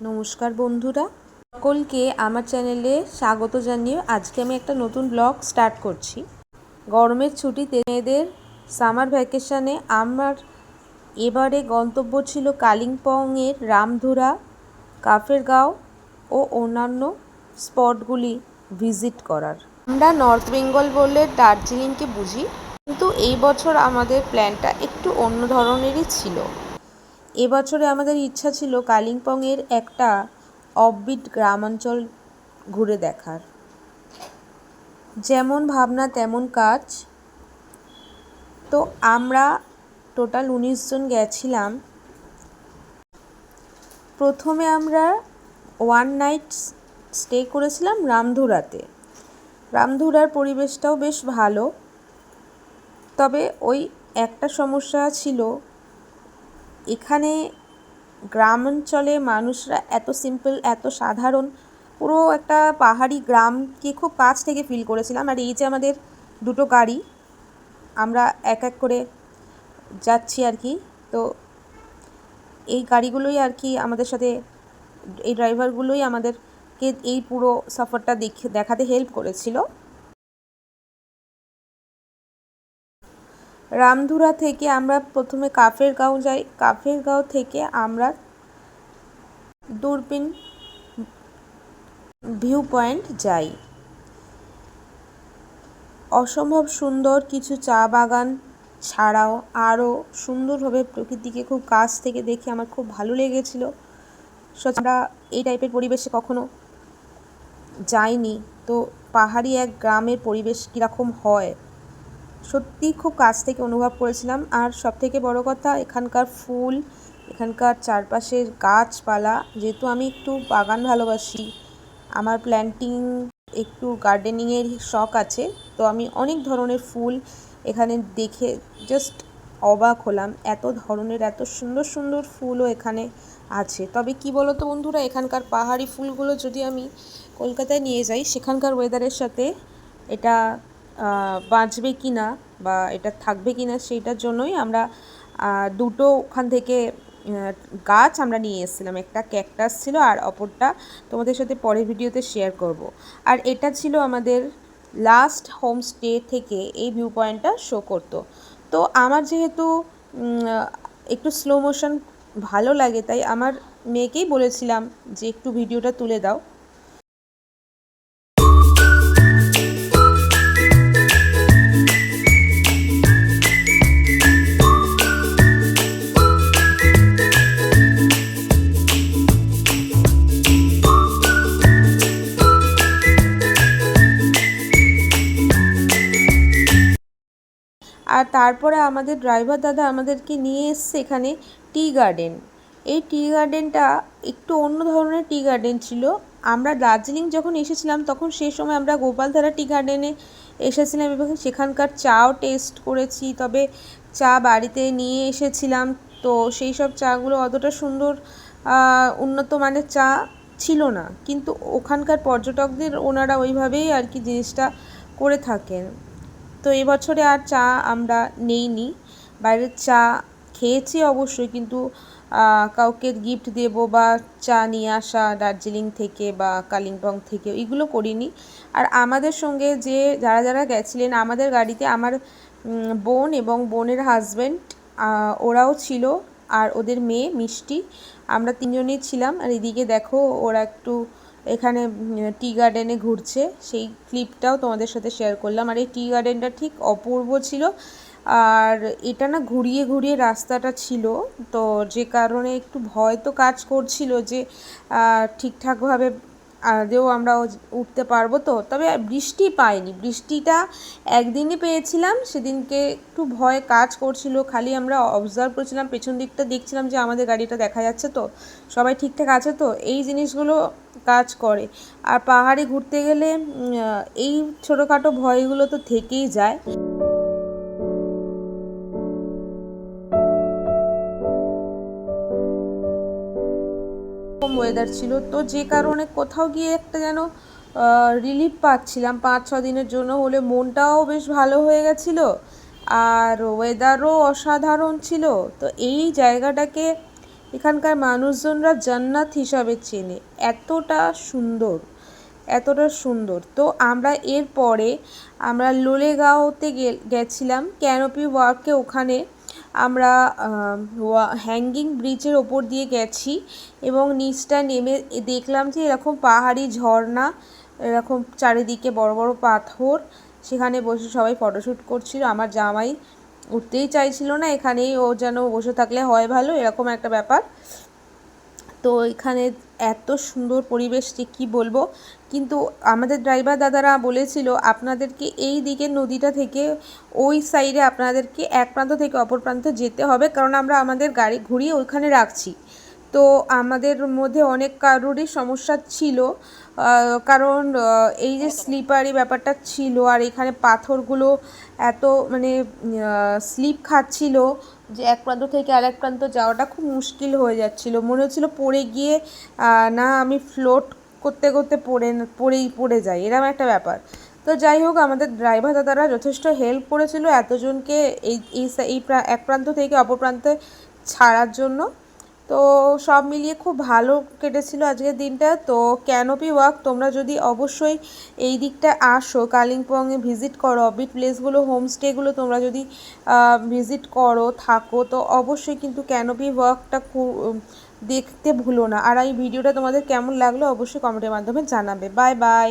নমস্কার বন্ধুরা, সকলকে আমার চ্যানেলে স্বাগত জানিয়ে আজকে আমি একটা নতুন ব্লগ স্টার্ট করছি। গরমের ছুটিতে মেয়েদের সামার ভ্যাকেশানে আমার এবারে গন্তব্য ছিল কালিম্পংয়ের রামধুরা, কাফেরগাঁও ও অন্যান্য স্পটগুলি ভিজিট করার। আমরা নর্থ বেঙ্গল বললে দার্জিলিংকে বুঝি, কিন্তু এই বছর আমাদের প্ল্যানটা একটু অন্য ধরনেরই ছিল। এবছরে আমাদের ইচ্ছা ছিল কালিম্পংয়ের একটা অফবিট গ্রামাঞ্চল ঘুরে দেখার। যেমন ভাবনা তেমন কাজ। তো আমরা টোটাল 19 জন গেছিলাম। প্রথমে আমরা 1 নাইট স্টে করেছিলাম রামধুরাতে। রামধুরার পরিবেশটাও বেশ ভালো, তবে ওই একটা সমস্যা ছিল, এখানে গ্রামাঞ্চলে মানুষরা এত সিম্পল, এত সাধারণ, পুরো একটা পাহাড়ি গ্রামকে খুব কাছ থেকে ফিল করেছিলাম। আর এই যে আমাদের দুটো গাড়ি, আমরা এক এক করে যাচ্ছি আর কি, তো এই গাড়িগুলোই আর কি আমাদের সাথে, এই ড্রাইভারগুলোই আমাদেরকে এই পুরো সফরটা দেখাতে হেল্প করেছিল। রামধুরা থেকে আমরা প্রথমে কাফেরগাঁও যাই। কাফেরগাঁও থেকে আমরা দূরবীন ভিউ পয়েন্ট যাই। অসম্ভব সুন্দর কিছু চা বাগান ছাড়াও আরও সুন্দরভাবে প্রকৃতিকে খুব কাছ থেকে দেখে আমার খুব ভালো লেগেছিল। আমরা এই টাইপের পরিবেশে কখনো যাইনি, তো পাহাড়ি এক গ্রামের পরিবেশ কীরকম হয় সত্যি খুব কাছ থেকে অনুভব করেছিলাম। আর সবথেকে বড় কথা, এখানকার ফুল, এখানকার চারপাশের গাছপালা, যেহেতু আমি একটু বাগান ভালোবাসি, আমার প্ল্যান্টিং, একটু গার্ডেনিংয়ের শখ আছে, তো আমি অনেক ধরনের ফুল এখানে দেখে জাস্ট অবাক হলাম। এত ধরনের, এত সুন্দর সুন্দর ফুলও এখানে আছে। তবে কি বলো তো বন্ধুরা, এখানকার পাহাড়ি ফুলগুলো যদি আমি কলকাতায় নিয়ে যাই, সেখানকার ওয়েদারের সাথে এটা বাঁচবে কি না বা এটা থাকবে কি না, সেইটার জন্যই আমরা দুটো ওখান থেকে গাছ আমরা নিয়ে এসেছিলাম। একটা ক্যাকটাস ছিল আর অপরটা তোমাদের সাথে পরের ভিডিওতে শেয়ার করব। আর এটা ছিল আমাদের লাস্ট হোমস্টে থেকে এই ভিউ পয়েন্টটা শো করতো। তো আমার যেহেতু একটু স্লো মোশন ভালো লাগে, তাই আমার মেয়েকেই বলেছিলাম যে একটু ভিডিওটা তুলে দাও। আর তারপরে আমাদের ড্রাইভার দাদা আমাদেরকে নিয়ে এসছে এখানে টি গার্ডেন। এই টি গার্ডেনটা একটু অন্য ধরনের টি গার্ডেন ছিল। আমরা দার্জিলিং যখন এসেছিলাম তখন সেই সময় আমরা গোপালধারা টি গার্ডেনে এসেছিলাম এবং সেখানকার চাও টেস্ট করেছি, তবে চা বাড়িতে নিয়ে এসেছিলাম। তো সেই সব চাগুলো অতটা সুন্দর উন্নত মানের চা ছিল না, কিন্তু ওখানকার পর্যটকদের ওনারা ওইভাবেই আর কি জিনিসটা করে থাকেন। তো এবছরে আর চা আমরা নেইনি, বাইরের চা খেয়েছি অবশ্যই, কিন্তু কাউকে গিফট দেবো বা চা নিয়ে আসা দার্জিলিং থেকে বা কালিম্পং থেকে এগুলো করিনি। আর আমাদের সঙ্গে যে যারা যারা গেছিলেন আমাদের গাড়িতে, আমার বোন এবং বোনের হাজব্যান্ড ওরাও ছিল, আর ওদের মেয়ে মিষ্টি, আমরা তিনজনেই ছিলাম। আর এদিকে দেখো ওরা একটু এখানে টি গার্ডেনে ঘুরছে, সেই ক্লিপটাও তোমাদের সাথে শেয়ার করলাম। আর এই টি গার্ডেনটা ঠিক অপূর্ব ছিল, আর এটা না ঘুরিয়ে ঘুরিয়ে রাস্তাটা ছিল, তো যে কারণে একটু ভয় তো কাজ করছিল যে ঠিকঠাকভাবে আদেও আমরা উঠতে পারবো তো। তবে বৃষ্টি পাইনি, বৃষ্টিটা একদিনই পেয়েছিলাম, সেদিনকে একটু ভয় কাজ করছিল। খালি আমরা অবজার্ভ করছিলাম, পেছন দিকটা দেখছিলাম যে আমাদের গাড়িটা দেখা যাচ্ছে তো, সবাই ঠিকঠাক আছে তো, এই জিনিসগুলো কাজ করে। আর পাহাড়ে ঘুরতে গেলে এই ছোটোখাটো ভয়গুলো তো থেকেই যায়। ওয়েদার ছিল, তো যে কারণে কোথাও গিয়ে একটা যেন রিলিফ পাচ্ছিলাম 5-6 দিনের জন্য হলে, মনটাও বেশ ভালো হয়ে গেছিলো আর ওয়েদারও অসাধারণ ছিল। তো এই জায়গাটাকে এখানকার মানুষজনরা জান্নাত হিসাবে চেনে, এতটা সুন্দর, এতটা সুন্দর। তো আমরা এরপরে আমরা লোলেগাঁওতে গেছিলাম ক্যানোপি ওয়াকে। ওখানে আমরা হ্যাঙ্গিং ব্রিজের ওপর দিয়ে গেছি এবং নিচটা নেমে দেখলাম যে এরকম পাহাড়ি ঝর্ণা, এরকম চারিদিকে বড় বড় পাথর, সেখানে বসে সবাই ফটোশ্যুট করছিল। আমার জামাই উঠতেই চাইছিল না, এখানেই ও যেন বসে থাকলে হয় ভালো, এরকম একটা ব্যাপার। তো এখানে এত সুন্দর পরিবেশ যে কী বলবো। কিন্তু আমাদের ড্রাইভার দাদারা বলেছিল আপনাদেরকে এই দিকের নদীটা থেকে ওই সাইডে আপনাদেরকে এক প্রান্ত থেকে অপর প্রান্ত যেতে হবে, কারণ আমরা আমাদের গাড়ি ঘুরিয়ে ওইখানে রাখছি। তো আমাদের মধ্যে অনেক কারোরই সমস্যা ছিল, কারণ এই যে স্লিপারি ব্যাপারটা ছিল, আর এখানে পাথরগুলো এত মানে স্লিপ খাচ্ছিল যে এক প্রান্ত থেকে আরেক প্রান্ত যাওয়াটা খুব মুশকিল হয়ে যাচ্ছিল। মনে হচ্ছিলো পড়ে গিয়ে না আমি ফ্লোট করতে করতে পড়ে যাই, এরকম একটা ব্যাপার। তো যাই হোক, আমাদের ড্রাইভার দাদারা যথেষ্ট হেল্প করেছিল এতজনকে এই এক প্রান্ত থেকে অপর প্রান্তে ছাড়ার জন্য। তো সব মিলিয়ে খুব ভালো কেটেছিল আজকের দিনটা। তো ক্যানোপি ওয়াক তোমরা যদি অবশ্যই এই দিকটা আসো, কালিম্পংয়ে ভিজিট করো, অফবিট প্লেসগুলো, হোমস্টেগুলো তোমরা যদি ভিজিট করো থাকো, তো অবশ্যই কিন্তু ক্যানোপি ওয়াকটা দেখতে ভুলো না। আর এই ভিডিওটা তোমাদের কেমন লাগলো অবশ্যই কমেন্টের মাধ্যমে জানাবে। Bye bye.